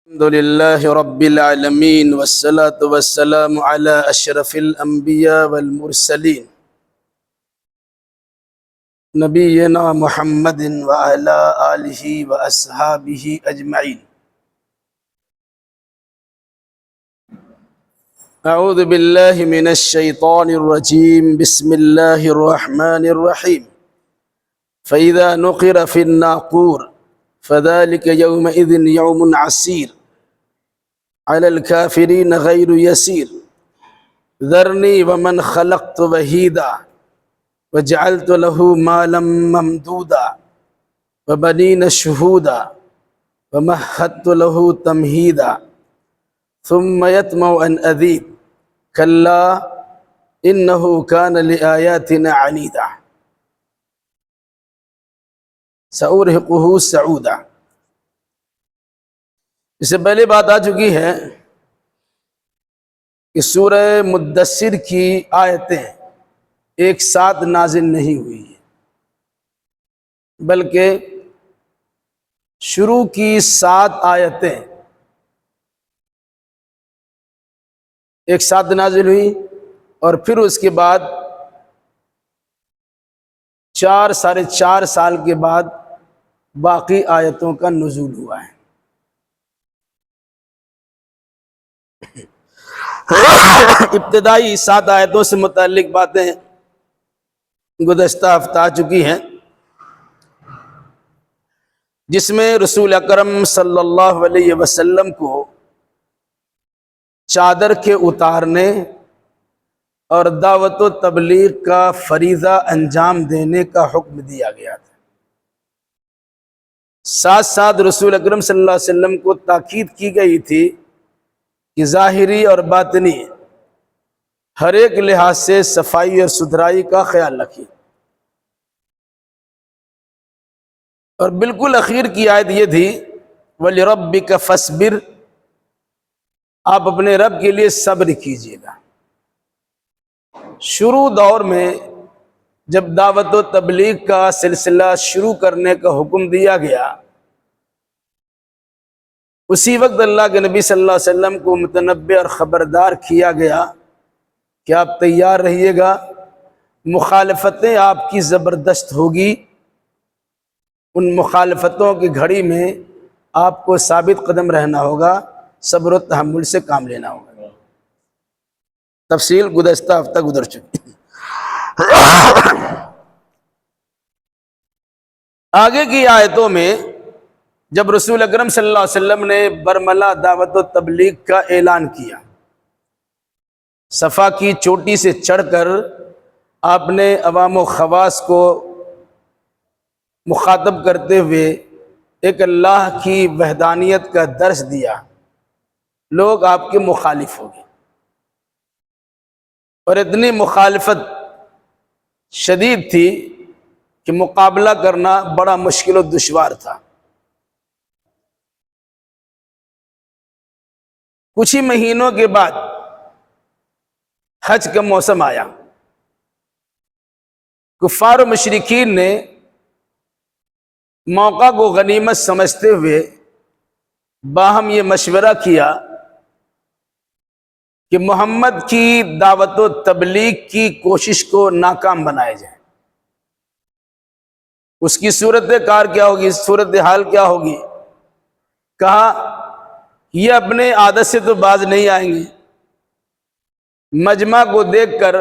الحمد لله رب العالمين والصلاة والسلام على أشرف الأنبياء والمرسلين نبينا محمد وعلى آله وأصحابه أجمعين. أعوذ بالله من الشيطان الرجيم. بسم الله الرحمن الرحيم. فإذا نقر في الناقور فذلك يومئذ يوم عسير على الكافرين غير يسير. ذرني ومن خلقت وحيدا وجعلت له مالا ممدودا وبنين شهودا ومهدت له تمهيدا ثم يطمع أن أزيد كلا إنه كان لآياتنا عنيدا سأرهقه صعودا. اس سے پہلے بات آ چکی ہے کہ سورہ مدثر کی آیتیں ایک ساتھ نازل نہیں ہوئی ہیں، بلکہ شروع کی 7 آیتیں ایک ساتھ نازل ہوئی اور پھر اس کے بعد 4 ساڑھے 4 سال کے بعد باقی آیتوں کا نزول ہوا ہے. ابتدائی 7 آیتوں سے متعلق باتیں گزشتہ ہفتہ آ چکی ہیں، جس میں رسول اکرم صلی اللہ علیہ وسلم کو چادر کے اتارنے اور دعوت و تبلیغ کا فریضہ انجام دینے کا حکم دیا گیا تھا. ساتھ ساتھ رسول اکرم صلی اللہ علیہ وسلم کو تاکید کی گئی تھی کہ ظاہری اور باطنی ہر ایک لحاظ سے صفائی اور ستھرائی کا خیال رکھیے. اور بالکل اخیر کی آیت یہ تھی وَلِرَبِّكَ فَاصْبِرْ، آپ اپنے رب کے لیے صبر کیجیے گا. شروع دور میں جب دعوت و تبلیغ کا سلسلہ شروع کرنے کا حکم دیا گیا، اسی وقت اللہ کے نبی صلی اللہ علیہ وسلم کو متنبہ اور خبردار کیا گیا کہ آپ تیار رہیے گا، مخالفتیں آپ کی زبردست ہوگی، ان مخالفتوں کی گھڑی میں آپ کو ثابت قدم رہنا ہوگا، صبر و تحمل سے کام لینا ہوگا. تفصیل گزشتہ ہفتہ گزر چکی. آگے کی آیتوں میں جب رسول اکرم صلی اللہ علیہ وسلم نے برملا دعوت و تبلیغ کا اعلان کیا، صفا کی چوٹی سے چڑھ کر آپ نے عوام و خواص کو مخاطب کرتے ہوئے ایک اللہ کی وحدانیت کا درس دیا، لوگ آپ کے مخالف ہو گئے اور اتنی مخالفت شدید تھی کہ مقابلہ کرنا بڑا مشکل و دشوار تھا. کچھ ہی مہینوں کے بعد حج کا موسم آیا. کفار و مشرکین نے موقع کو غنیمت سمجھتے ہوئے باہم یہ مشورہ کیا کہ محمد کی دعوت و تبلیغ کی کوشش کو ناکام بنایا جائے. اس کی صورتحال کیا ہوگی؟ کہا یہ اپنے عادت سے تو باز نہیں آئیں گے، مجمع کو دیکھ کر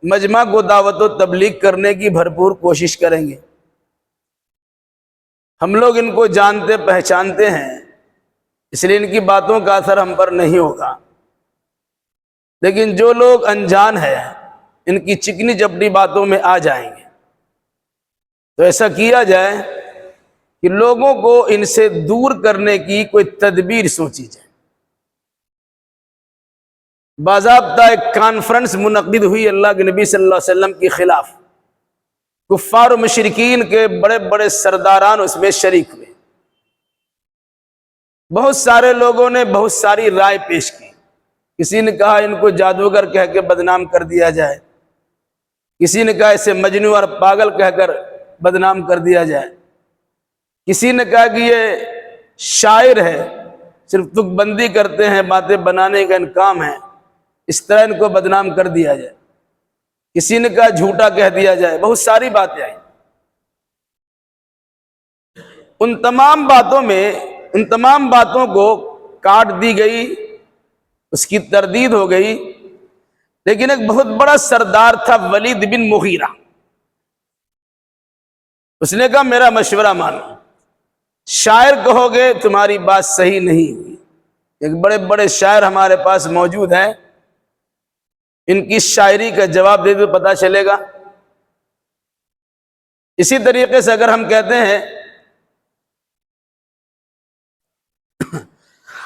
مجمع کو دعوت و تبلیغ کرنے کی بھرپور کوشش کریں گے. ہم لوگ ان کو جانتے پہچانتے ہیں، اس لیے ان کی باتوں کا اثر ہم پر نہیں ہوگا، لیکن جو لوگ انجان ہیں ان کی چکنی چپٹی باتوں میں آ جائیں گے. تو ایسا کیا جائے کہ لوگوں کو ان سے دور کرنے کی کوئی تدبیر سوچی جائے. باضابطہ ایک کانفرنس منعقد ہوئی اللہ کے نبی صلی اللہ علیہ وسلم کے خلاف. کفار و مشرکین کے بڑے بڑے سرداران اس میں شریک ہوئے. بہت سارے لوگوں نے بہت ساری رائے پیش کی. کسی نے کہا ان کو جادوگر کہہ کے بدنام کر دیا جائے، کسی نے کہا اسے مجنون اور پاگل کہہ کر بدنام کر دیا جائے، کسی نے کہا کہ یہ شاعر ہے، صرف تک بندی کرتے ہیں، باتیں بنانے کا ان کام ہے، اس طرح ان کو بدنام کر دیا جائے، کسی نے کہا جھوٹا کہہ دیا جائے، بہت ساری باتیں آئیں۔ ان تمام باتوں کو کاٹ دی گئی، اس کی تردید ہو گئی۔ لیکن ایک بہت بڑا سردار تھا ولید بن مغیرہ، اس نے کہا میرا مشورہ مانو، شاعر کہو گے تمہاری بات صحیح نہیں ہوئی۔ ایک بڑے بڑے شاعر ہمارے پاس موجود ہیں، ان کی شاعری کا جواب دے دو پتہ چلے گا۔ اسی طریقے سے اگر ہم کہتے ہیں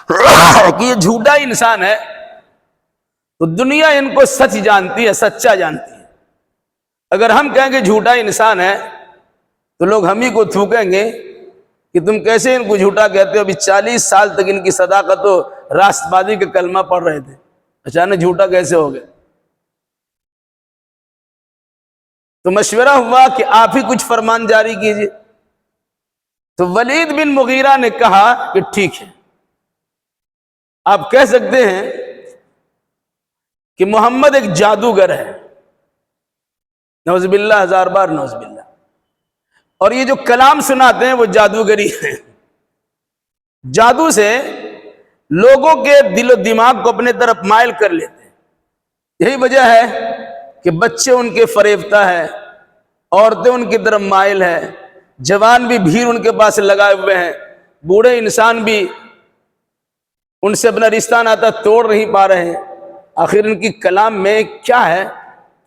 کہ یہ جھوٹا انسان ہے تو دنیا ان کو سچ جانتی ہے، سچا جانتی ہے۔ اگر ہم کہیں کہ جھوٹا انسان ہے تو لوگ ہم ہی کو تھوکیں گے کہ تم کیسے ان کو جھوٹا کہتے ہو، ابھی 40 سال تک ان کی صداقت و راست بازی کا کلمہ پڑھ رہے تھے، اچانک جھوٹا کیسے ہو گئے؟ تو مشورہ ہوا کہ آپ ہی کچھ فرمان جاری کیجیے۔ تو ولید بن مغیرہ نے کہا کہ ٹھیک ہے، آپ کہہ سکتے ہیں کہ محمد ایک جادوگر ہے، نعوذ باللہ، ہزار بار نعوذ باللہ، اور یہ جو کلام سناتے ہیں وہ جادوگری ہے، جادو سے لوگوں کے دل و دماغ کو اپنے طرف مائل کر لیتے ہیں۔ یہی وجہ ہے کہ بچے ان کے فریفتہ ہے، عورتیں ان کی طرف مائل ہے، جوان بھی بھیڑ ان کے پاس لگائے ہوئے ہیں، بوڑھے انسان بھی ان سے اپنا رشتہ ناتا توڑ نہیں پا رہے ہیں۔ آخر ان کی کلام میں کیا ہے؟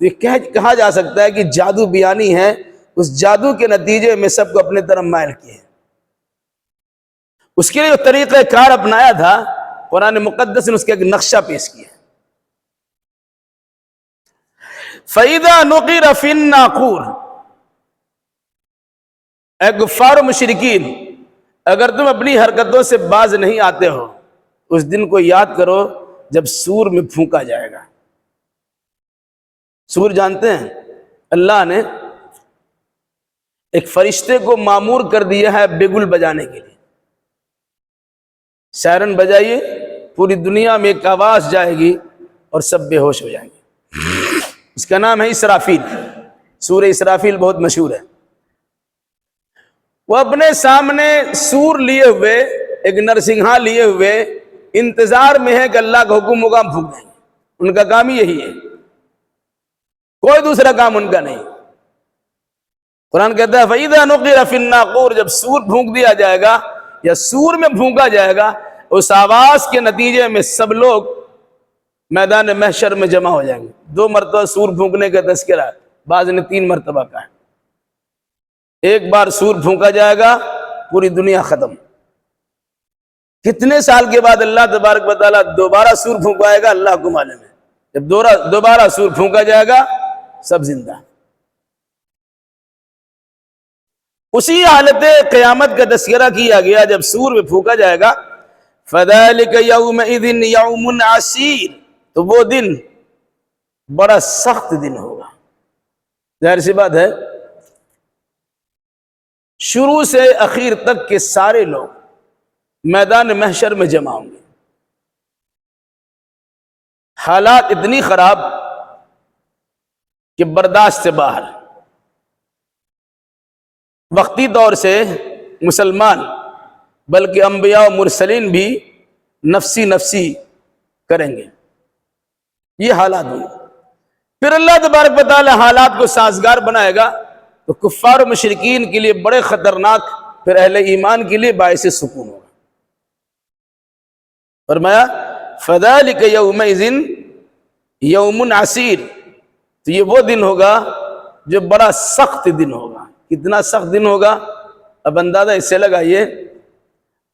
یہ کہا جا سکتا ہے کہ جادو بیانی ہے، اس جادو کے نتیجے میں سب کو اپنے طرف مائل کیے۔ اس کے لیے جو طریقہ کار اپنایا تھا، قرآن مقدس نے اس کا ایک نقشہ پیش کیا۔ فَإِذَا نُقِرَ فِي النَّاقُورِ، اے کفار و مشرکین، اگر تم اپنی حرکتوں سے باز نہیں آتے ہو، اس دن کو یاد کرو جب سور میں پھونکا جائے گا۔ سور جانتے ہیں؟ اللہ نے ایک فرشتے کو مامور کر دیا ہے بگل بجانے کے لیے۔ سائرن بجائیے، پوری دنیا میں ایک آواز جائے گی اور سب بے ہوش ہو جائیں گے۔ اس کا نام ہے اسرافیل، سورہ اسرافیل بہت مشہور ہے۔ وہ اپنے سامنے سور لیے ہوئے، ایک نرسنگھا لیے ہوئے انتظار میں ہے کہ اللہ کا حکم ہوگا ہم پھونک دیں گے۔ ان کا کام ہی یہی ہے، کوئی دوسرا کام ان کا نہیں۔ قرآن کہتا ہے فَإِذَا نُقِرَ فِي النَّاقُورِ، جب سور پھونک دیا جائے گا یا سور میں پھونکا جائے گا، اس آواز کے نتیجے میں سب لوگ میدان محشر میں جمع ہو جائیں گے۔ 2 مرتبہ سور پھونکنے کا تذکرہ ہے، بعض نے 3 مرتبہ کہا ہے۔ ایک بار سور پھونکا جائے گا، پوری دنیا ختم۔ کتنے سال کے بعد اللہ تبارک و تعالیٰ دوبارہ سور پھونکائے گا اللہ کو معلوم ہے۔ جب دوبارہ سور پھونکا جائے گا سب زندہ۔ اسی حالت قیامت کا تذکرہ کیا گیا جب سور میں پھونکا جائے گا، فَذَلِكَ يَوْمَئِذٍ يَوْمٌ عَسِيرٌ، تو وہ دن بڑا سخت دن ہوگا۔ ظاہر سی بات ہے، شروع سے اخیر تک کے سارے لوگ میدان محشر میں جمع ہوں گے۔ حالات اتنی خراب کہ برداشت سے باہر۔ وقتی طور سے مسلمان بلکہ انبیاء و مرسلین بھی نفسی نفسی کریں گے۔ یہ حالات ہوں گے۔ پھر اللہ تبارک و تعالی حالات کو سازگار بنائے گا تو کفار و مشرکین کے لیے بڑے خطرناک، پھر اہل ایمان کے لیے باعث سکون ہوگا۔ فرمایا فَذَلِكَ يَوْمَئِذٍ يَوْمٌ عَسِيرٌ، تو یہ وہ دن ہوگا جو بڑا سخت دن ہوگا۔ کتنا سخت دن ہوگا اب اندازہ اس سے لگائیے،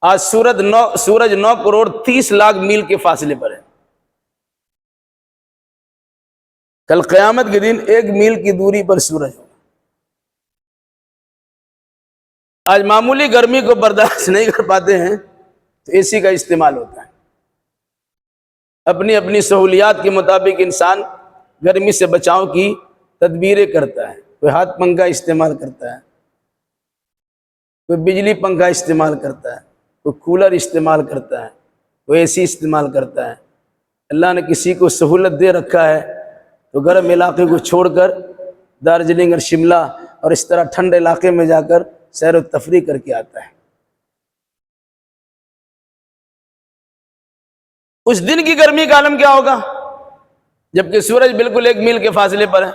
آج سورج 9 کروڑ 30 لاکھ میل کے فاصلے پر ہے، کل قیامت کے دن 1 میل کی دوری پر سورج ہوگا۔ آج معمولی گرمی کو برداشت نہیں کر پاتے ہیں تو اے سی کا استعمال ہوتا ہے۔ اپنی اپنی سہولیات کے مطابق انسان گرمی سے بچاؤ کی تدبیریں کرتا ہے، کوئی ہاتھ پنکھا استعمال کرتا ہے، کوئی بجلی پنکھا استعمال کرتا ہے، کوئی کولر استعمال کرتا ہے، وہ ایسی استعمال کرتا ہے۔ اللہ نے کسی کو سہولت دے رکھا ہے تو گرم علاقے کو چھوڑ کر دارجلنگ اور شملہ اور اس طرح ٹھنڈے علاقے میں جا کر سیر و تفریح کر کے آتا ہے۔ اس دن کی گرمی کا عالم کیا ہوگا جبکہ سورج بالکل 1 میل کے فاصلے پر ہے،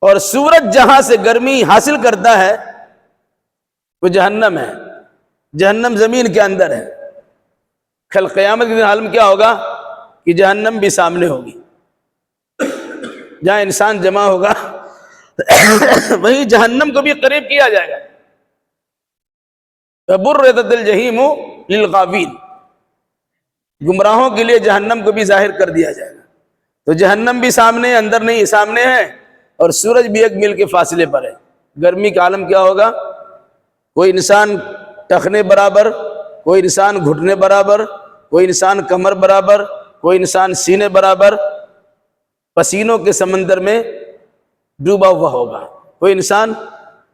اور سورج جہاں سے گرمی حاصل کرتا ہے وہ جہنم ہے، جہنم زمین کے اندر ہے۔ کل قیامت کے دن عالم کیا ہوگا کہ جہنم بھی سامنے ہوگی، جہاں انسان جمع ہوگا وہیں جہنم کو بھی قریب کیا جائے گا۔ وَبُرِّزَتِ الْجَحِيمُ لِلْغَاوِينَ، گمراہوں کے لیے جہنم کو بھی ظاہر کر دیا جائے گا۔ تو جہنم بھی سامنے ہے، اندر نہیں سامنے ہے، اور سورج بھی 1 میل کے فاصلے پر ہے۔ گرمی کا عالم کیا ہوگا؟ کوئی انسان ٹخنے برابر، کوئی انسان گھٹنے برابر، کوئی انسان کمر برابر، کوئی انسان سینے برابر پسینوں کے سمندر میں ڈوبا ہوا ہوگا۔ کوئی انسان،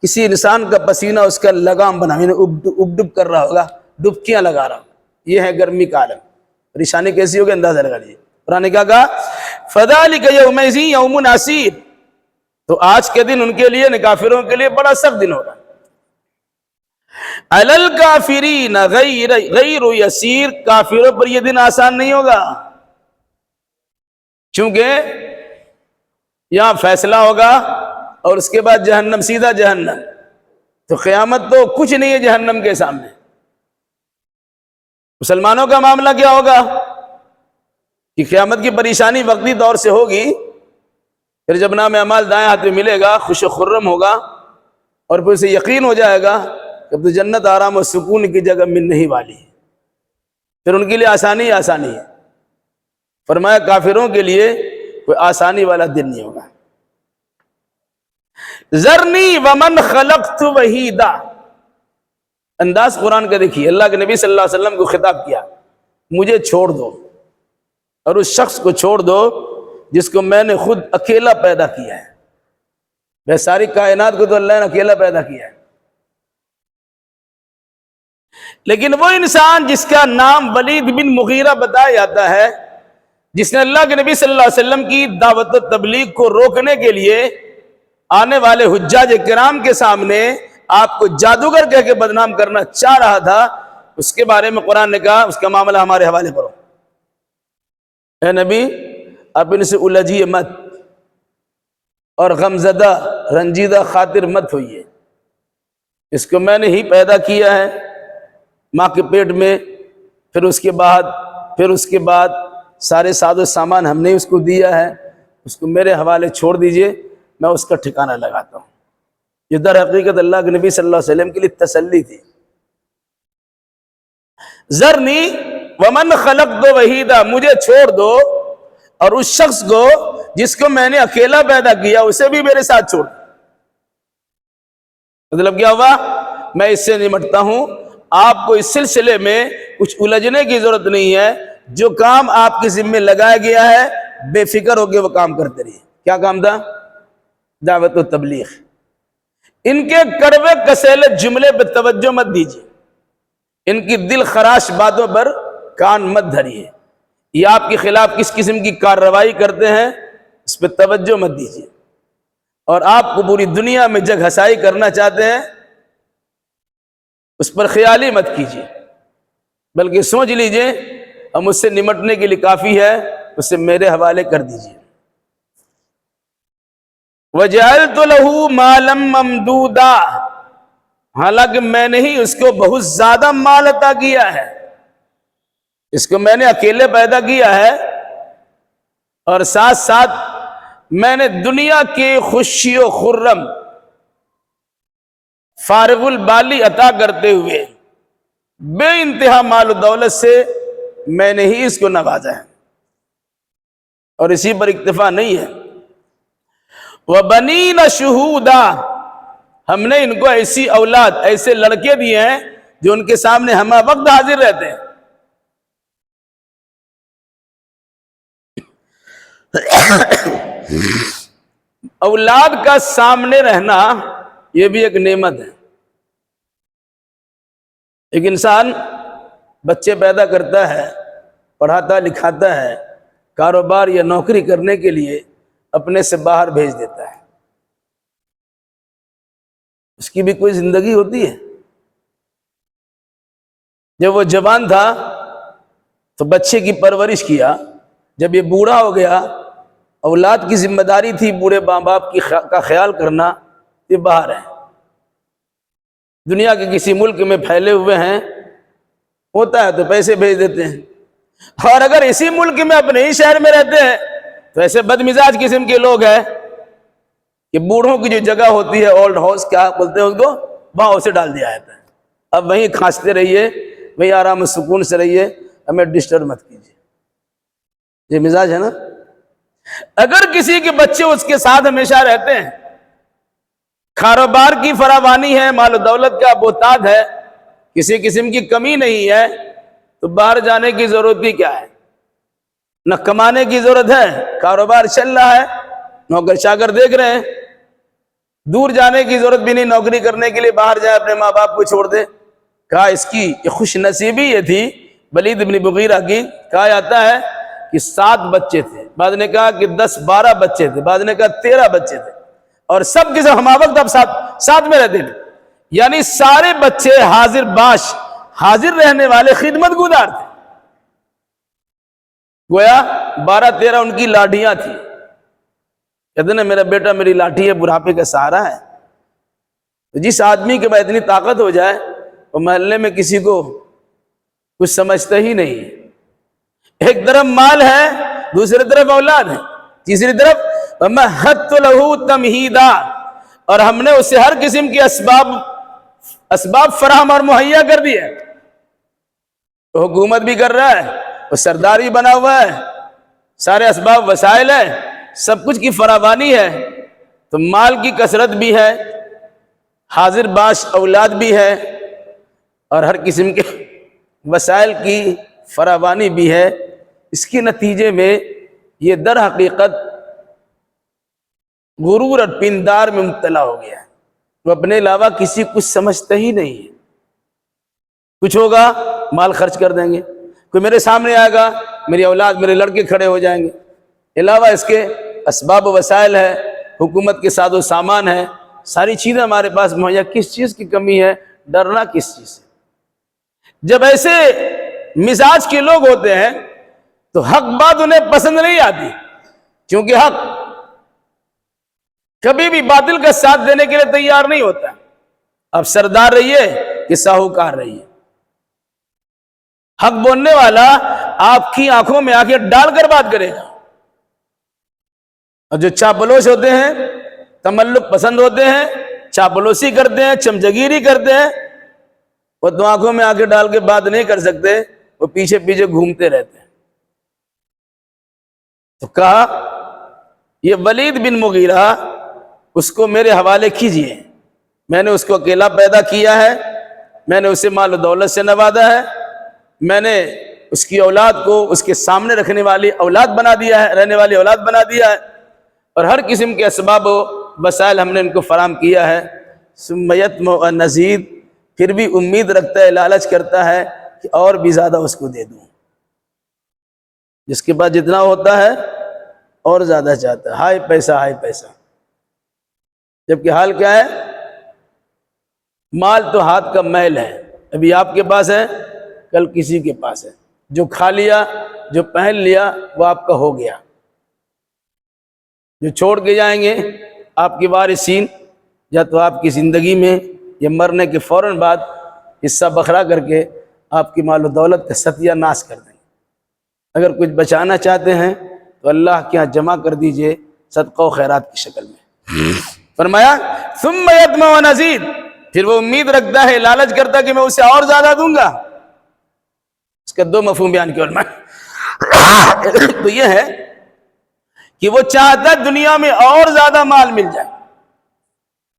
کسی انسان کا پسینہ اس کا لگام بنا، یعنی اب ڈب کر رہا ہوگا، ڈبکیاں لگا رہا ہوگا۔ یہ ہے گرمی کا عالم۔ پریشانی کیسی ہوگی اندازہ لگا لیجیے۔ قرآن نے کیا کہا؟ فَذَلِكَ يَوْمَئِذٍ يَوْمٌ عَسِيرٌ، تو آج کے دن ان کے لیے، کافروں کے لیے بڑا سخت دن ہوگا۔ عَلَى الْكَافِرِينَ غَيْرُ يَسِيرٌ، کافروں پر یہ دن آسان نہیں ہوگا، چونکہ یہاں فیصلہ ہوگا اور اس کے بعد جہنم، سیدھا جہنم۔ تو قیامت تو کچھ نہیں ہے جہنم کے سامنے۔ مسلمانوں کا معاملہ کیا ہوگا کہ قیامت کی پریشانی وقتی دور سے ہوگی، پھر جب نام اعمال دائیں ہاتھ میں ملے گا، خوش و خرم ہوگا، اور پھر اسے یقین ہو جائے گا کہ اب تو جنت آرام و سکون کی جگہ ملنے ہی والی ہے، پھر ان کے لیے آسانی ہی آسانی ہے۔ فرمایا کافروں کے لیے کوئی آسانی والا دن نہیں ہوگا۔ ذرنی ومن خلقت وحیدا، انداز قرآن کا دیکھیے، اللہ کے نبی صلی اللہ علیہ وسلم کو خطاب کیا، مجھے چھوڑ دو اور اس شخص کو چھوڑ دو جس کو میں نے خود اکیلا پیدا کیا ہے۔ میں ساری کائنات کو تو اللہ نے اکیلا پیدا کیا ہے، لیکن وہ انسان جس کا نام ولید بن مغیرہ بتایا جاتا ہے، جس نے اللہ کے نبی صلی اللہ علیہ وسلم کی دعوت و تبلیغ کو روکنے کے لیے آنے والے حجاج کرام کے سامنے آپ کو جادوگر کہہ کے بدنام کرنا چاہ رہا تھا، اس کے بارے میں قرآن نے کہا اس کا معاملہ ہمارے حوالے کرو، اے نبی آپ ان سے الجھیے مت اور غمزدہ رنجیدہ خاطر مت ہوئیے، اس کو میں نے ہی پیدا کیا ہے ماں کے پیٹ میں، پھر اس کے بعد سارے ساز و سامان ہم نے اس کو دیا ہے، اس کو میرے حوالے چھوڑ دیجئے، میں اس کا ٹھکانہ لگاتا ہوں۔ یہ در حقیقت اللہ کے نبی صلی اللہ علیہ وسلم کے لیے تسلی تھی۔ ذرنی ومن خلقت وحیدا، مجھے چھوڑ دو اور اس شخص کو جس کو میں نے اکیلا پیدا کیا اسے بھی میرے ساتھ چھوڑ دو۔ مطلب کیا ہوا؟ میں اس سے نمٹتا ہوں، آپ کو اس سلسلے میں کچھ الجھنے کی ضرورت نہیں ہے، جو کام آپ کے ذمہ لگایا گیا ہے بے فکر ہو کے وہ کام کرتے رہیے۔ کیا کام تھا؟ دعوت و تبلیغ۔ ان کے کڑوے کسیلے جملے پہ توجہ مت دیجیے، ان کی دل خراش باتوں پر کان مت دھریے، یہ آپ کے خلاف کس قسم کی کارروائی کرتے ہیں اس پہ توجہ مت دیجیے، اور آپ کو پوری دنیا میں جگ ہسائی کرنا چاہتے ہیں اس پر خیال ہی مت کیجیے، بلکہ سوچ لیجئے ہم اس سے نمٹنے کے لیے کافی ہے، اسے میرے حوالے کر دیجیے۔ وَجَعَلْتُ لَهُ مَالًا مَمْدُودًا، حالانکہ میں نے ہی اس کو بہت زیادہ مال عطا کیا ہے، اس کو میں نے اکیلے پیدا کیا ہے، اور ساتھ ساتھ میں نے دنیا کے خوشی و خرم فارغ البالی عطا کرتے ہوئے بے انتہا مال و دولت سے میں نے ہی اس کو نوازا ہے، اور اسی پر اکتفا نہیں ہے۔ وَبَنِينَ شُهُودًا، ہم نے ان کو ایسی اولاد، ایسے لڑکے دیے ہیں جو ان کے سامنے ہمہ وقت حاضر رہتے ہیں۔ اولاد کا سامنے رہنا یہ بھی ایک نعمت ہے۔ ایک انسان بچے پیدا کرتا ہے، پڑھاتا لکھاتا ہے، کاروبار یا نوکری کرنے کے لیے اپنے سے باہر بھیج دیتا ہے، اس کی بھی کوئی زندگی ہوتی ہے؟ جب وہ جوان تھا تو بچے کی پرورش کیا، جب یہ بوڑھا ہو گیا، اولاد کی ذمہ داری تھی بوڑھے ماں باپ کا خیال کرنا، یہ باہر ہے، دنیا کے کسی ملک میں پھیلے ہوئے ہیں، ہوتا ہے تو پیسے بھیج دیتے ہیں، اور اگر اسی ملک میں اپنے ہی شہر میں رہتے ہیں تو ایسے بدمزاج قسم کے لوگ ہیں کہ بوڑھوں کی جو جگہ ہوتی ہے اولڈ ہاؤس کیا بولتے ہیں اس کو، وہاں اسے ڈال دیا جاتا ہے، اب وہیں کھانستے رہیے، وہیں آرام و سکون سے رہیے، ہمیں ڈسٹرب مت کیجیے، یہ مزاج ہے نا۔ اگر کسی کے بچے اس کے ساتھ ہمیشہ رہتے ہیں، کاروبار کی فراوانی ہے، مال و دولت کا بہتات ہے، کسی قسم کی کمی نہیں ہے، تو باہر جانے کی ضرورت بھی کیا ہے؟ نہ کمانے کی ضرورت ہے، کاروبار چل رہا ہے، نوکر چاکر دیکھ رہے ہیں، دور جانے کی ضرورت بھی نہیں، نوکری کرنے کے لیے باہر جائے، اپنے ماں باپ کو چھوڑ دے۔ کہا اس کی یہ خوش نصیبی یہ تھی ولید بن مغیرہ کی، کہا جاتا ہے کہ 7 بچے تھے، بعد نے کہا کہ 10-12 بچے تھے، بعد نے کہا 13 بچے تھے، اور سب کے سب ہمہ وقت اب ساتھ میں رہتے تھے، یعنی سارے بچے حاضر باش، حاضر رہنے والے، خدمت گزار تھے، گویا 12-13 ان کی لاٹیاں تھیں، کہتے ہیں میرا بیٹا میری لاٹھی ہے، بڑھاپے کا سہارا ہے۔ جس آدمی کے بعد اتنی طاقت ہو جائے وہ محلے میں کسی کو کچھ سمجھتا ہی نہیں ہے، ایک طرف مال ہے، دوسری طرف اولاد ہے، تیسری طرف وَمَهَّدتُّ لَهُ تَمْهِيدًا، اور ہم نے اسے ہر قسم کے اسباب فراہم اور مہیا کر دی ہے، وہ حکومت بھی کر رہا ہے، وہ سرداری بنا ہوا ہے، سارے اسباب وسائل ہیں، سب کچھ کی فراوانی ہے، تو مال کی کثرت بھی ہے، حاضر باش اولاد بھی ہے، اور ہر قسم کے وسائل کی فراوانی بھی ہے، اس کے نتیجے میں یہ در حقیقت غرور اور پندار میں مبتلا ہو گیا ہے، وہ اپنے علاوہ کسی کچھ سمجھتا ہی نہیں ہے، کچھ ہوگا مال خرچ کر دیں گے، کوئی میرے سامنے آئے گا میری اولاد میرے لڑکے کھڑے ہو جائیں گے، علاوہ اس کے اسباب و وسائل ہے، حکومت کے ساز و سامان ہے، ساری چیزیں ہمارے پاس مہیا، کس چیز کی کمی ہے؟ ڈرنا کس چیز سے؟ جب ایسے مزاج کے لوگ ہوتے ہیں تو حق بات انہیں پسند نہیں آتی، کیونکہ حق کبھی بھی باطل کا ساتھ دینے کے لیے تیار نہیں ہوتا، اب سردار رہیے کہ ساہوکار رہیے، حق بولنے والا آپ کی آنکھوں میں آنکھیں ڈال کر بات کرے گا، اور جو چاپلوس ہوتے ہیں، تملق پسند ہوتے ہیں، چاپلوسی کرتے ہیں، چمچگیری کرتے ہیں، وہ تو آنکھوں میں آنکھیں ڈال کے بات نہیں کر سکتے، وہ پیچھے پیچھے گھومتے رہتے ہیں۔ تو کہا یہ ولید بن مغیرہ اس کو میرے حوالے کیجئے، میں نے اس کو اکیلا پیدا کیا ہے، میں نے اسے مال و دولت سے نوازا ہے، میں نے اس کی اولاد کو اس کے سامنے رکھنے والی اولاد بنا دیا ہے، رہنے والی اولاد بنا دیا ہے، اور ہر قسم کے اسباب و وسائل ہم نے ان کو فراہم کیا ہے، ثم یطمع ان ازید، پھر بھی امید رکھتا ہے، لالچ کرتا ہے کہ اور بھی زیادہ اس کو دے دوں، جس کے پاس جتنا ہوتا ہے اور زیادہ چاہتا ہے، ہائی پیسہ ہائی پیسہ، جبکہ حال کیا ہے؟ مال تو ہاتھ کا میل ہے، ابھی آپ کے پاس ہے، کل کسی کے پاس ہے، جو کھا لیا جو پہن لیا وہ آپ کا ہو گیا، جو چھوڑ کے جائیں گے آپ کے وارثین، یا تو آپ کی زندگی میں یا مرنے کے فوراً بعد حصہ بکھرا کر کے آپ کی مال و دولت کا ستیہ ناش کر دیں گے۔ اگر کچھ بچانا چاہتے ہیں تو اللہ کے ہاں جمع کر دیجئے صدقہ و خیرات کی شکل میں۔ فرمایا ثم یطمع ان ازید، پھر وہ امید رکھتا ہے، لالچ کرتا ہے کہ میں اسے اور زیادہ دوں گا۔ اس کا 2 مفہوم بیان کیا علماء، تو یہ ہے کہ وہ چاہتا ہے دنیا میں اور زیادہ مال مل جائے،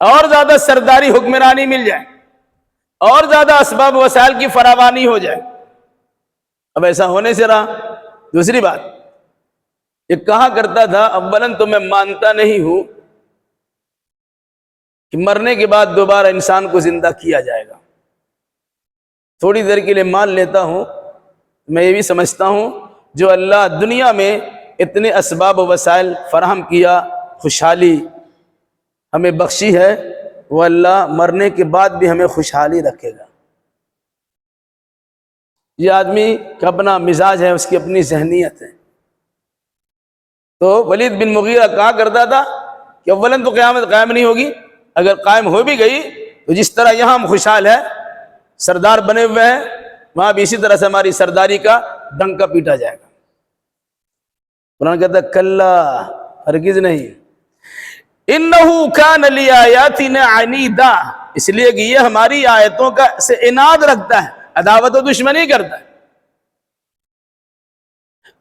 اور زیادہ سرداری حکمرانی مل جائے، اور زیادہ اسباب وسائل کی فراوانی ہو جائے۔ اب ایسا ہونے سے رہا۔ دوسری بات یہ کہا کرتا تھا، اولاً تو میں مانتا نہیں ہوں کہ مرنے کے بعد دوبارہ انسان کو زندہ کیا جائے گا، تھوڑی دیر کے لیے مان لیتا ہوں میں یہ بھی سمجھتا ہوں جو اللہ دنیا میں اتنے اسباب و وسائل فراہم کیا، خوشحالی ہمیں بخشی ہے، وہ اللہ مرنے کے بعد بھی ہمیں خوشحالی رکھے گا۔ یہ آدمی کا اپنا مزاج ہے، اس کی اپنی ذہنیت ہے۔ تو ولید بن مغیرہ کہا کرتا تھا کہ اولاً تو قیامت قائم نہیں ہوگی، اگر قائم ہو بھی گئی تو جس طرح یہاں ہم خوشحال ہیں، سردار بنے ہوئے ہیں، وہاں بھی اسی طرح سے ہماری سرداری کا ڈنکا پیٹا جائے گا۔ قرآن کہتا ہے کلا، ہرگز نہیں، انہو کان لآیاتنا عنیدا، اس لیے کہ یہ ہماری آیتوں کا سے عناد رکھتا ہے، عداوت و دشمنی کرتا ہے۔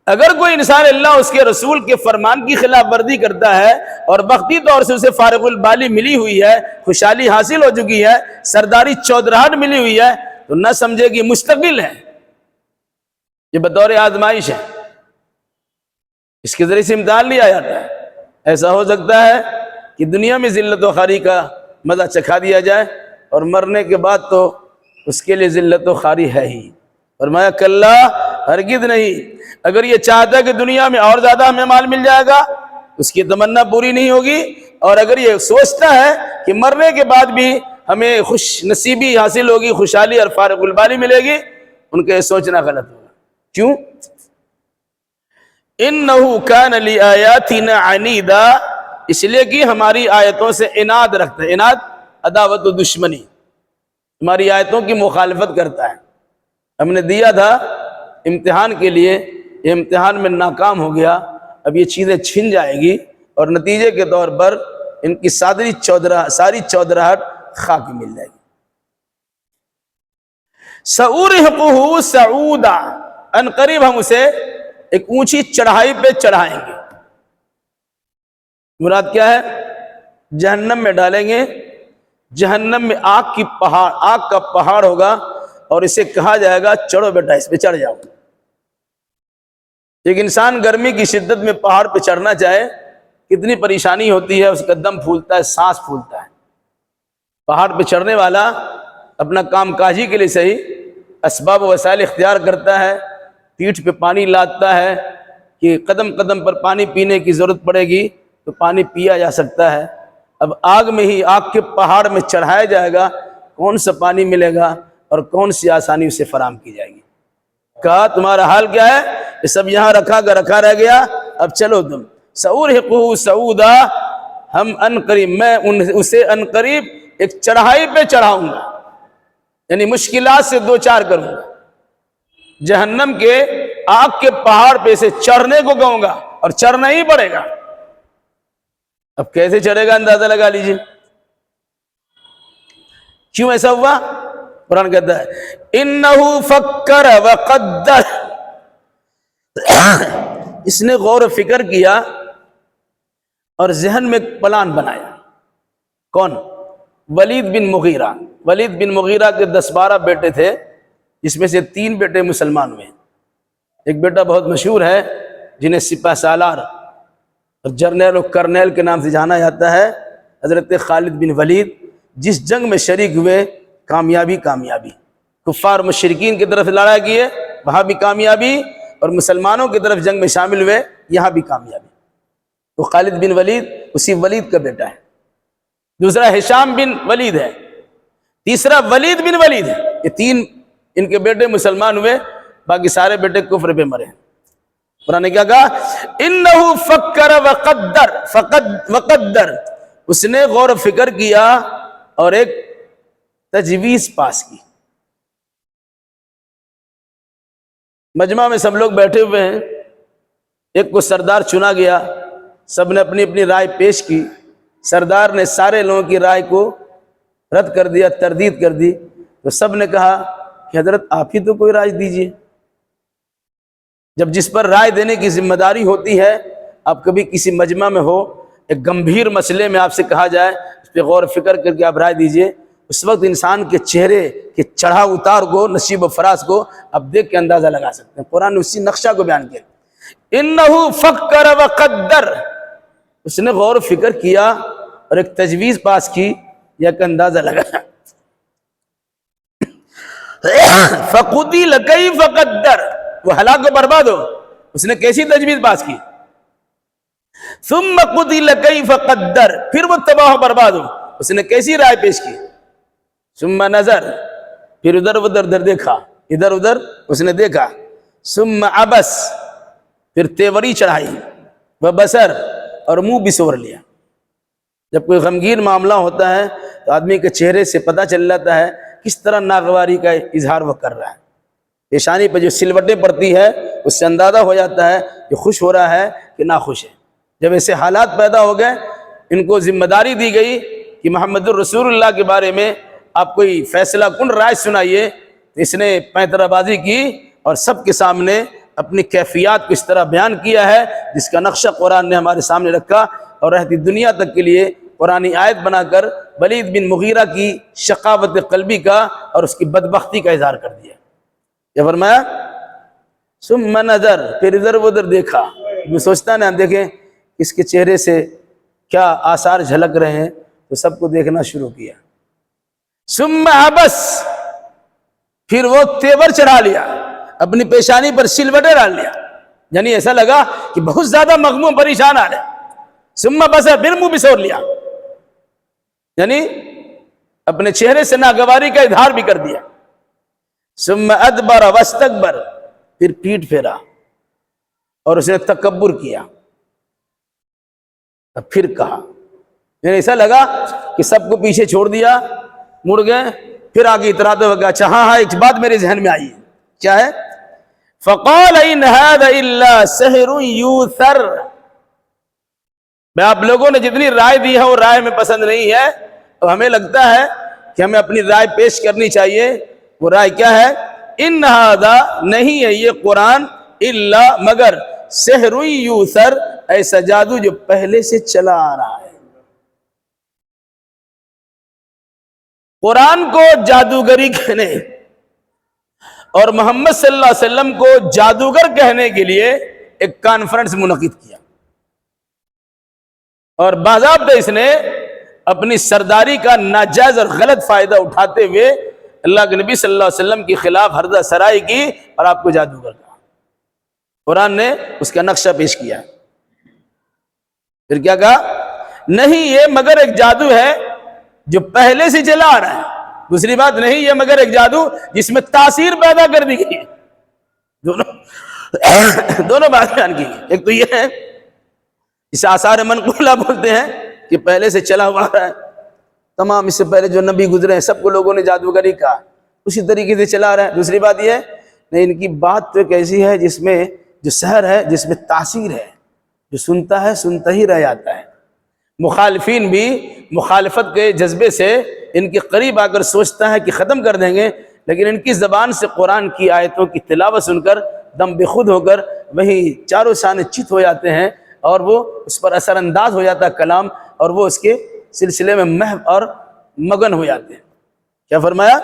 اگر کوئی انسان اللہ اس کے رسول کے فرمان کی خلاف ورزی کرتا ہے اور وقتی طور سے اسے فارغ البالی ملی ہوئی ہے، خوشحالی حاصل ہو چکی ہے، سرداری چودراہٹ ملی ہوئی ہے، تو نہ سمجھے کہ مستقل ہے، یہ بطور آزمائش ہے، اس کے ذریعے سے امتحان لیا جاتا ہے۔ ایسا ہو سکتا ہے کہ دنیا میں ذلت و خواری کا مزہ چکھا دیا جائے اور مرنے کے بعد تو اس کے لیے ذلت و خواری ہے ہی۔ فرمایا کلا، ہرگز نہیں، اگر یہ چاہتا ہے کہ دنیا میں اور زیادہ ہمیں مال مل جائے گا، اس کی تمنا پوری نہیں ہوگی، اور اگر یہ سوچتا ہے کہ مرنے کے بعد بھی ہمیں خوش نصیبی حاصل ہوگی، خوشحالی اور فارغ البالی ملے گی، ان کا یہ سوچنا غلط ہوگا۔ کیوں؟ انہو کان لآیاتنا عنیدا، اس لیے کہ ہماری آیتوں سے عناد رکھتا ہے۔ عناد عداوت و دشمنی، ہماری آیتوں کی مخالفت کرتا ہے۔ ہم نے دیا تھا امتحان کے لیے، یہ امتحان میں ناکام ہو گیا، اب یہ چیزیں چھن جائے گی اور نتیجے کے طور پر ان کی ساری چودراہٹ خاک مل جائے گی۔ سأرهقه صعودا، ان قریب ہم اسے ایک اونچی چڑھائی پہ چڑھائیں گے۔ مراد کیا ہے؟ جہنم میں ڈالیں گے، جہنم میں آگ کا پہاڑ ہوگا، اور اسے کہا جائے گا چڑھو بیٹا، اس پہ چڑھ جاؤ۔ ایک انسان گرمی کی شدت میں پہاڑ پہ چڑھنا چاہے، کتنی پریشانی ہوتی ہے، اس کا دم پھولتا ہے، سانس پھولتا ہے۔ پہاڑ پہ چڑھنے والا اپنا کام کاجی کے لیے صحیح اسباب و وسائل اختیار کرتا ہے، پیٹھ پہ پانی لاتا ہے کہ قدم قدم پر پانی پینے کی ضرورت پڑے گی تو پانی پیا جا سکتا ہے۔ اب آگ میں ہی، آگ کے پہاڑ میں چڑھایا جائے گا، کون سا پانی ملے گا اور کون سی آسانی اسے فراہم کی جائے گی؟ کہا تمہارا حال کیا ہے؟ یہ سب یہاں رکھا رہ گیا، اب چلو تم۔ سأرهقه صعودا، ہم انقریب، میں اسے انقریب ایک چڑھائی پہ چڑھاؤں گا، یعنی مشکلات سے دو چار کروں گا، جہنم کے آگ کے پہاڑ پہ سے چڑھنے کو کہوں گا، اور چڑھنا ہی پڑے گا۔ اب کیسے چڑھے گا اندازہ لگا لیجیے۔ کیوں ایسا ہوا؟ قرآن کہتا ہے انہو فکر وقدر، اس نے غور و فکر کیا اور ذہن میں پلان بنایا۔ کون؟ ولید بن مغیرہ۔ ولید بن مغیرہ کے 10-12 بیٹے تھے، جس میں سے 3 بیٹے مسلمان ہوئے۔ ایک بیٹا بہت مشہور ہے جنہیں سپہ سالار اور جرنیل و کرنیل کے نام سے جانا جاتا ہے، حضرت خالد بن ولید، جس جنگ میں شریک ہوئے کامیابی، کفار مشرکین کی طرف لڑائی کیے، وہاں بھی کامیابی، اور مسلمانوں کی طرف جنگ میں شامل ہوئے، یہاں بھی کامیابی۔ تو خالد بن ولید اسی ولید کا بیٹا ہے۔ دوسرا ہشام بن ولید ہے، تیسرا ولید بن ولید ہے۔ یہ 3 ان کے بیٹے مسلمان ہوئے، باقی سارے بیٹے کفر پہ مرے۔ قرآن نے کیا کہا؟ انہو فکر وقدر، اس نے غور و فکر کیا اور ایک تجویز پاس کی۔ مجمع میں سب لوگ بیٹھے ہوئے ہیں، ایک کو سردار چنا گیا، سب نے اپنی اپنی رائے پیش کی، سردار نے سارے لوگوں کی رائے کو رد کر دیا، تردید کر دی، تو سب نے کہا کہ حضرت آپ ہی تو کوئی رائے دیجئے۔ جب جس پر رائے دینے کی ذمہ داری ہوتی ہے، آپ کبھی کسی مجمع میں ہو، ایک گمبھیر مسئلے میں آپ سے کہا جائے اس پہ غور و فکر کر کے آپ رائے دیجئے، اس وقت انسان کے چہرے کے چڑھا اتار کو، نشیب و فراز کو آپ دیکھ کے اندازہ لگا سکتے ہیں۔ قرآن نے اسی نقشہ کو بیان کیا، انہو فکر وقدر، اس نے غور و فکر کیا اور ایک تجویز پاس کی، یا کہ اندازہ لگایا۔ فقتل کیف قدر، وہ ہلاک و برباد ہو. اس نے کیسی تجویز پاس کی؟ ثم قتل کیف قدر، پھر وہ تباہ و برباد ہو. اس نے کیسی رائے پیش کی؟ ثم نظر، پھر ادھر ادھر دیکھا، ادھر ادھر اس نے دیکھا. ثم عبس، پھر تیوری چڑھائی. وبصر، اور منہ بسور لیا. جب کوئی غمگین معاملہ ہوتا ہے تو آدمی کے چہرے سے پتہ چل جاتا ہے کس طرح ناگواری کا اظہار وہ کر رہا ہے. پیشانی پہ جو سلوٹیں پڑتی ہے اس سے اندازہ ہو جاتا ہے کہ خوش ہو رہا ہے کہ ناخوش ہے. جب ایسے حالات پیدا ہو گئے، ان کو ذمہ داری دی گئی کہ محمد الرسول اللہ کے بارے میں آپ کوئی فیصلہ کن رائے سنائیے، تو اس نے پینترہ بازی کی اور سب کے سامنے اپنی کیفیات کو اس طرح بیان کیا ہے جس کا نقشہ قرآن نے ہمارے سامنے رکھا، اور رہتی دنیا تک کے لیے قرآن آیت بنا کر ولید بن مغیرہ کی شقاوت قلبی کا اور اس کی بدبختی کا اظہار کر دیا. یہ فرمایا ثم نظر، پھر ادھر ادھر دیکھا. میں سوچتا نا، ہم دیکھیں اس کے چہرے سے کیا آثار جھلک رہے ہیں، تو سب کو دیکھنا شروع کیا. ثم عبس، پھر وہ تیور چڑھا لیا، اپنی پیشانی پر سلوٹیں ڈال لیا. یعنی ایسا لگا کہ بہت زیادہ مغموم پریشان آ رہے. ثم بصر، پھر منہ بسور لیا، یعنی اپنے چہرے سے ناگواری کا اظہار بھی کر دیا. ثم ادبر واستکبر، پھر پیٹ پھیرا اور اس نے تکبر کیا. اب پھر کہا، یعنی ایسا لگا کہ سب کو پیچھے چھوڑ دیا، مڑ گئے. پھر آگے اتراتے ہوئے کہا اچھا ہاں ایک بات میرے ذہن میں آئی ہے. کیا ہے؟ فقال ان هذا الا سحر یوثر. میں آپ لوگوں نے جتنی رائے دی ہے وہ رائے میں پسند نہیں ہے، اب ہمیں لگتا ہے کہ ہمیں اپنی رائے پیش کرنی چاہیے. وہ رائے کیا ہے؟ ان ھذا، نہیں ہے یہ قرآن، الا مگر، سحر یوثر، ایسا جادو جو پہلے سے چلا آ رہا ہے. قرآن کو جادوگری کہنے اور محمد صلی اللہ علیہ وسلم کو جادوگر کہنے کے لیے ایک کانفرنس منعقد کیا، اور باضابطہ اس نے اپنی سرداری کا ناجائز اور غلط فائدہ اٹھاتے ہوئے اللہ کے نبی صلی اللہ علیہ وسلم کے خلاف ہردہ سرائی کی اور آپ کو جادوگر کہا. قرآن نے اس کا نقشہ پیش کیا. پھر کیا کہا؟ نہیں یہ مگر ایک جادو ہے جو پہلے سے چلا آ رہا ہے. دوسری بات، نہیں یہ مگر ایک جادو جس میں تاثیر پیدا کر دی گئی. دونوں بات بیان کی. ایک تو یہ ہے اسے آثار منقولہ بولتے ہیں کہ پہلے سے چلا ہوا ہے، تمام اس سے پہلے جو نبی گزرے ہیں سب کو لوگوں نے جادوگری کہا، اسی طریقے سے چلا رہا ہے. دوسری بات یہ ہے نہیں، ان کی بات تو ایک ایسی ہے جس میں جو سحر ہے، جس میں تاثیر ہے، جو سنتا ہے سنتا ہی رہ جاتا ہے. مخالفین بھی مخالفت کے جذبے سے ان کے قریب آ کر سوچتا ہے کہ ختم کر دیں گے، لیکن ان کی زبان سے قرآن کی آیتوں کی تلاوت سن کر دم بے خود ہو کر وہیں چاروں شانے چت ہو جاتے ہیں، اور وہ اس پر اثر انداز ہو جاتا ہے کلام، اور وہ اس کے سلسلے میں محو اور مگن ہو جاتے ہیں. کیا فرمایا؟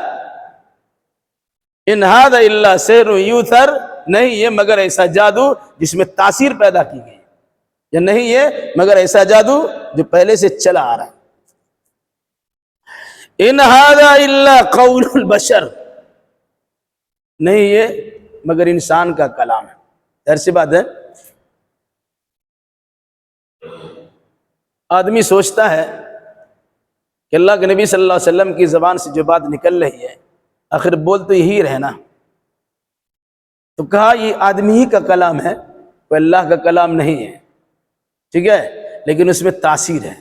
ان ھذا الا سحر یوثر، نہیں یہ مگر ایسا جادو جس میں تاثیر پیدا کی گئی، یا نہیں یہ مگر ایسا جادو جو پہلے سے چلا آ رہا ہے. ان ھذا الا قول البشر، نہیں یہ مگر انسان کا کلام ہے. ظاہر سی بات ہے، آدمی سوچتا ہے کہ اللہ کے نبی صلی اللہ علیہ وسلم کی زبان سے جو بات نکل رہی ہے آخر بول تو یہی رہنا. تو کہا یہ آدمی ہی کا کلام ہے، کوئی اللہ کا کلام نہیں ہے، ٹھیک ہے، لیکن اس میں تاثیر ہے.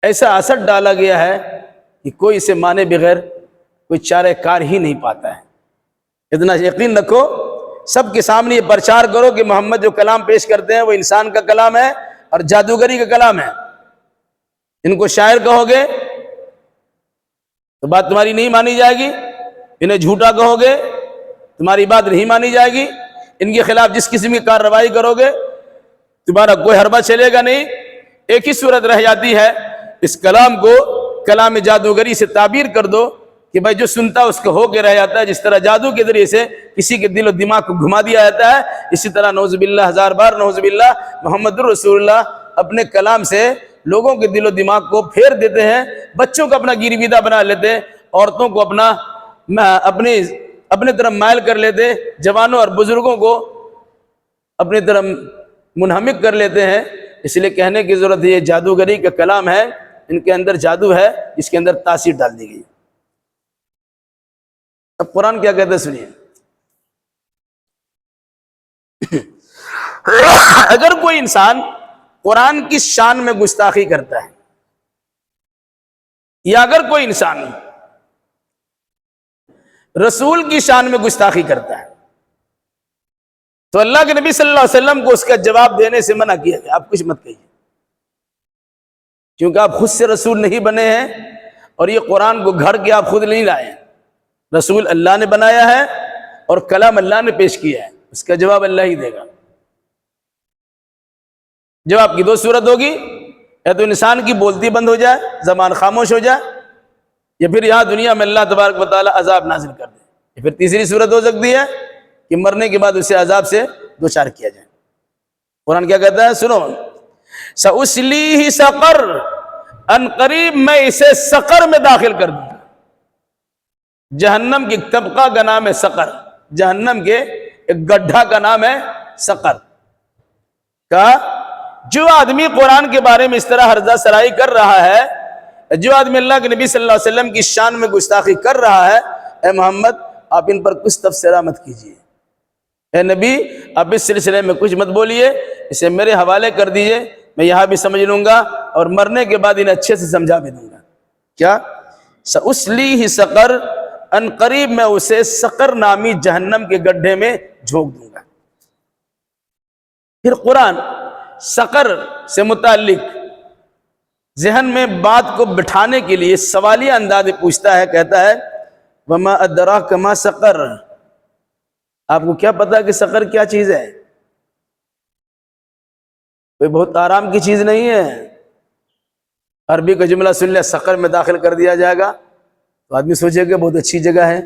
ایسا اثر ڈالا گیا ہے کہ کوئی اسے مانے بغیر کوئی چارہ کار ہی نہیں پاتا ہے. اتنا یقین رکھو، سب کے سامنے یہ پرچار کرو کہ محمد جو کلام پیش کرتے ہیں وہ انسان کا کلام ہے اور جادوگری کا کلام ہے. ان کو شاعر کہو گے تو بات تمہاری نہیں مانی جائے گی، انہیں جھوٹا کہو گے تمہاری بات نہیں مانی جائے گی، ان کے خلاف جس قسم کی کارروائی کرو گے تمہارا کوئی حربہ چلے گا نہیں. ایک ہی صورت رہ جاتی ہے، اس کلام کو کلام جادوگری سے تعبیر کر دو کہ بھائی جو سنتا اس کو ہو کے رہ جاتا ہے. جس طرح جادو کے ذریعے سے کسی کے دل و دماغ کو گھما دیا جاتا ہے، اسی طرح نعوذ باللہ، ہزار بار نعوذ باللہ، محمد الرسول اللہ اپنے کلام سے لوگوں کے دل و دماغ کو پھیر دیتے ہیں. بچوں کو اپنا گیرویدہ بنا لیتے ہیں، عورتوں کو اپنی اپنے طرف مائل کر لیتے، جوانوں اور بزرگوں کو اپنی طرف منہمک کر لیتے ہیں۔ اس لیے کہنے کی ضرورت ہے یہ جادوگری کا کلام ہے، ان کے اندر جادو ہے جس کے اندر تاثیر ڈال دی گئی۔ اب قرآن کیا کہتا ہے سنیے، اگر کوئی انسان قرآن کی شان میں گستاخی کرتا ہے، یا اگر کوئی انسان رسول کی شان میں گستاخی کرتا ہے، تو اللہ کے نبی صلی اللہ علیہ وسلم کو اس کا جواب دینے سے منع کیا گیا، آپ کچھ مت کہیے، کیونکہ آپ خود سے رسول نہیں بنے ہیں، اور یہ قرآن کو گھڑ کے آپ خود نہیں لائے ہیں۔ رسول اللہ نے بنایا ہے اور کلام اللہ نے پیش کیا ہے، اس کا جواب اللہ ہی دے گا۔ جواب کی دو صورت ہوگی، یا تو انسان کی بولتی بند ہو جائے، زبان خاموش ہو جائے، یا پھر یہاں دنیا میں اللہ تبارک و تعالی عذاب نازل کر دے، یا پھر تیسری صورت ہو سکتی ہے کہ مرنے کے بعد اسے عذاب سے دوچار کیا جائے۔ قرآن کیا کہتا ہے سنو، سأصلیہ سقر، ان قریب میں اسے سقر میں داخل کر دوں گا۔ جہنم کی طبقہ کا نام ہے سقر، جہنم کے ایک گڈھا کا نام ہے سقر۔ کہا جو آدمی قرآن کے بارے میں اس طرح ہرزہ سرائی کر رہا ہے، جو آدمی اللہ کے نبی صلی اللہ علیہ وسلم کی شان میں گستاخی کر رہا ہے، اے محمد آپ ان پر کچھ تبصرہ مت کیجیے، اے نبی آپ اس سلسلے میں کچھ مت بولیے، اسے میرے حوالے کر دیجئے، میں یہاں بھی سمجھ لوں گا اور مرنے کے بعد انہیں اچھے سے سمجھا بھی دوں گا۔ کیا سأصلیہ سقر، ان قریب میں اسے سقر نامی جہنم کے گڈھے میں جھونک دوں گا۔ پھر قرآن سقر سے متعلق ذہن میں بات کو بٹھانے کے لیے سوالیہ انداز میں پوچھتا ہے، کہتا ہے وما ادراک ما سقر، آپ کو کیا پتا کہ سقر کیا چیز ہے؟ کوئی بہت آرام کی چیز نہیں ہے۔ عربی کا جملہ سن لیا سقر میں داخل کر دیا جائے گا تو آدمی سوچے کہ بہت اچھی جگہ ہے،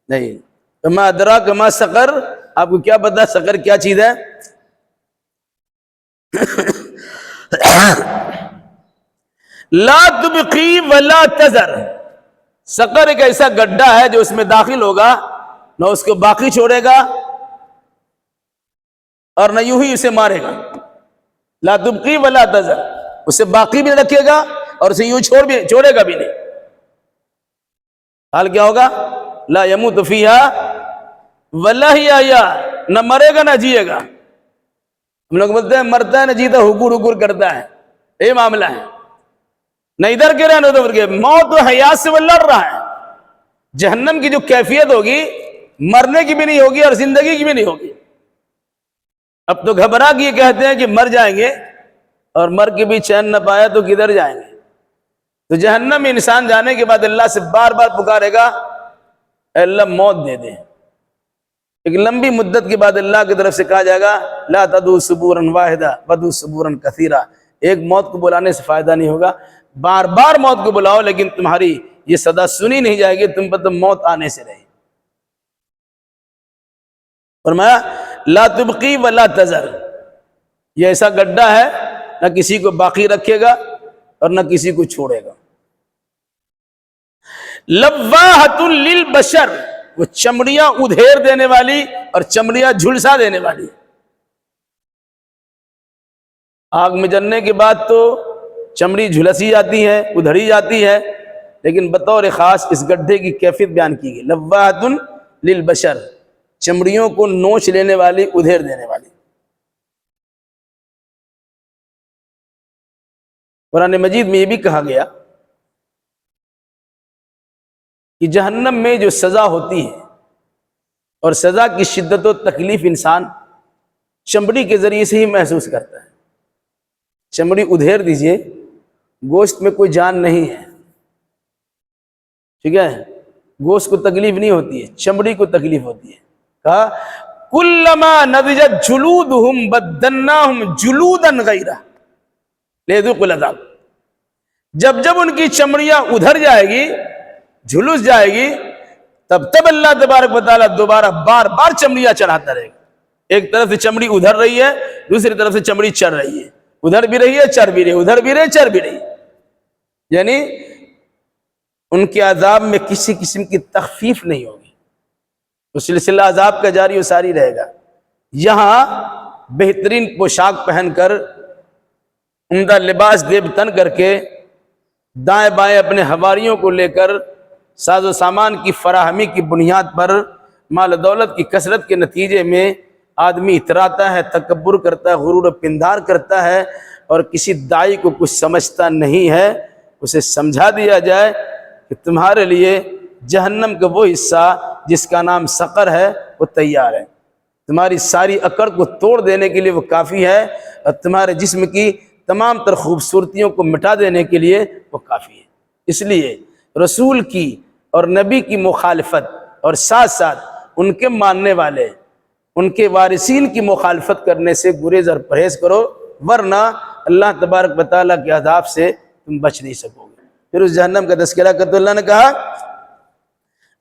نہیں۔ وما ادراک ما سقر، آپ کو کیا پتا سقر کیا چیز ہے؟ لا تبقی ولا تذر، سقر ایک ایسا گڈھا ہے جو اس میں داخل ہوگا نہ اس کو باقی چھوڑے گا اور نہ یوں ہی اسے مارے گا۔ لا تبقی ولا تذر، اسے باقی بھی رکھے گا اور اسے یوں چھوڑے گا بھی نہیں۔ حال کیا ہوگا؟ لا یموت فیہا ولا یحیا، نہ مرے گا نہ جیے گا۔ ہم لوگ بولتے ہیں مرتا ہے نہ جیتا، حکور حکور کرتا ہے، یہ معاملہ ہے، نہ ادھر کے رہے نہ ادھر کے، موت و حیات سے وہ لڑ رہا ہے۔ جہنم کی جو کیفیت ہوگی مرنے کی بھی نہیں ہوگی اور زندگی کی بھی نہیں ہوگی۔ اب تو گھبرا کے یہ کہتے ہیں کہ مر جائیں گے، اور مر کے بھی چین نہ پایا تو کدھر جائیں گے؟ تو جہنم میں انسان جانے کے بعد اللہ سے بار بار پکارے گا اے اللہ موت دے دے۔ ایک لمبی مدت کے بعد اللہ کی طرف سے کہا جائے گا لا تدعوا ثبورا واحدا ودعوا ثبورا کثیرا، ایک موت کو بلانے سے فائدہ نہیں ہوگا، بار بار موت کو بلاؤ لیکن تمہاری یہ صدا سنی نہیں جائے گی، تم پر تو موت آنے سے رہے۔ فرمایا لا تبقی ولا تذر، یہ ایسا گڈھا ہے نہ کسی کو باقی رکھے گا اور نہ کسی کو چھوڑے گا۔ لواحۃ للبشر، وہ چمڑیاں ادھیر دینے والی اور چمڑیاں جھلسا دینے والی۔ آگ میں جلنے کے بعد تو چمڑی جھلسی جاتی ہے، ادھری جاتی ہے، لیکن بطور خاص اس گڈھے کی کیفیت بیان کی گئی، لواحۃ للبشر، چمڑیوں کو نوچ لینے والی، ادھیر دینے والی۔ قرآن مجید میں یہ بھی کہا گیا کہ جہنم میں جو سزا ہوتی ہے اور سزا کی شدت و تکلیف انسان چمڑی کے ذریعے سے ہی محسوس کرتا ہے۔ چمڑی ادھیر دیجئے، گوشت میں کوئی جان نہیں ہے، ٹھیک ہے، گوشت کو تکلیف نہیں ہوتی ہے، چمڑی کو تکلیف ہوتی ہے۔ کہا کلما نضجت جلودہم بدلناہم جلودا غیرہ لیذوقوا العذاب، جب جب ان کی چمڑیاں ادھر جائے گی، جھلس جائے گی، تب اللہ تبارک و تعالیٰ دوبارہ بار بار چمڑیاں چڑھاتا رہے گا۔ ایک طرف سے چمڑی ادھر رہی ہے، دوسری طرف سے چمڑی چڑھ رہی ہے، ادھر بھی رہی ہے چڑھ بھی رہی ہے، ادھر بھی رہی چڑھ بھی رہی ہے، یعنی ان کے عذاب میں کسی قسم کی تخفیف نہیں ہوگی۔ تو سلسلہ عذاب کا جاری و ساری رہے گا۔ یہاں بہترین پوشاک پہن کر، عمدہ لباس دیب تن کر کے، دائیں بائیں اپنے حواریوں کو لے کر، ساز و سامان کی فراہمی کی بنیاد پر، مال و دولت کی کثرت کے نتیجے میں آدمی اتراتا ہے، تکبر کرتا ہے، غرور و پندار کرتا ہے، اور کسی داعی کو کچھ سمجھتا نہیں ہے۔ اسے سمجھا دیا جائے کہ تمہارے لیے جہنم کا وہ حصہ جس کا نام سقر ہے وہ تیار ہے، تمہاری ساری اکڑ کو توڑ دینے کے لیے وہ کافی ہے، اور تمہارے جسم کی تمام تر خوبصورتیوں کو مٹا دینے کے لیے وہ کافی ہے۔ اس لیے رسول کی اور نبی کی مخالفت اور ساتھ ساتھ ان کے ماننے والے، ان کے وارثین کی مخالفت کرنے سے گریز اور پرہیز کرو، ورنہ اللہ تبارک و تعالیٰ کے عذاب سے تم بچ نہیں سکو گے۔ پھر اس جہنم کا تذکرہ کرتے اللہ نے کہا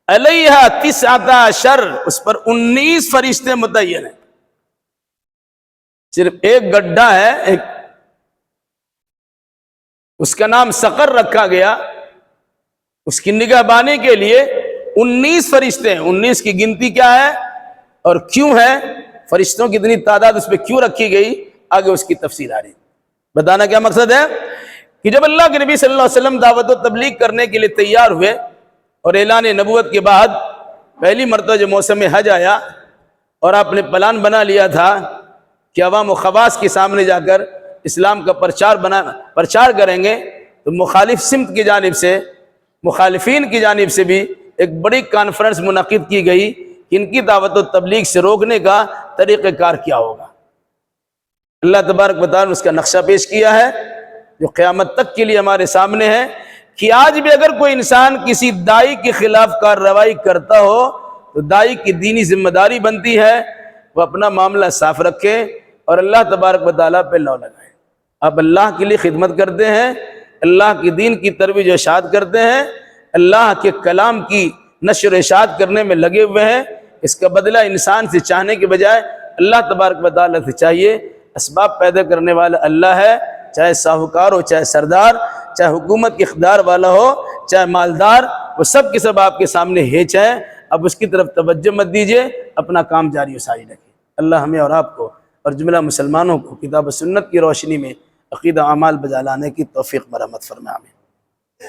علیہا 19، اس پر 19 فرشتے متعین ہیں۔ صرف ایک گڈھا ہے، اس کا نام سقر رکھا گیا، اس کی نگہبانی کے لیے 19 فرشتے ہیں۔ 19 کی گنتی کیا ہے اور کیوں ہے، فرشتوں کی اتنی تعداد اس پہ کیوں رکھی گئی، آگے اس کی تفصیل آ رہی۔ بتانا کیا مقصد ہے کہ جب اللہ کے نبی صلی اللہ علیہ وسلم دعوت و تبلیغ کرنے کے لیے تیار ہوئے اور اعلان نبوت کے بعد پہلی مرتبہ جو موسم حج آیا اور آپ نے پلان بنا لیا تھا کہ عوام و خواص کے سامنے جا کر اسلام کا پرچار کریں گے، تو مخالف سمت کی جانب سے، مخالفین کی جانب سے بھی ایک بڑی کانفرنس منعقد کی گئی کہ ان کی دعوت و تبلیغ سے روکنے کا طریقہ کار کیا ہوگا۔ اللہ تبارک و تعالیٰ نے اس کا نقشہ پیش کیا ہے جو قیامت تک کے لیے ہمارے سامنے ہے، کہ آج بھی اگر کوئی انسان کسی داعی کے خلاف کارروائی کرتا ہو تو داعی کی دینی ذمہ داری بنتی ہے وہ اپنا معاملہ صاف رکھے اور اللہ تبارک و تعالیٰ پہ لو لگائے۔ آپ اللہ کے لیے خدمت کرتے ہیں، اللہ کی دین کی ترویج و اشاعت کرتے ہیں، اللہ کے کلام کی نشر و اشاعت کرنے میں لگے ہوئے ہیں، اس کا بدلہ انسان سے چاہنے کے بجائے اللہ تبارک و تعالیٰ سے چاہیے۔ اسباب پیدا کرنے والا اللہ ہے، چاہے ساہوکار ہو، چاہے سردار، چاہے حکومت کے اقتدار والا ہو، چاہے مالدار، وہ سب کے سب آپ کے سامنے ہیچ ہیں۔ اب اس کی طرف توجہ مت دیجیے، اپنا کام جاری و ساری رکھیں۔ اللہ ہمیں اور آپ کو اور جملہ مسلمانوں کو کتاب و سنت کی روشنی میں عقیدہ اعمال بجا لانے کی توفیق مرحمت فرمائے۔ آمین۔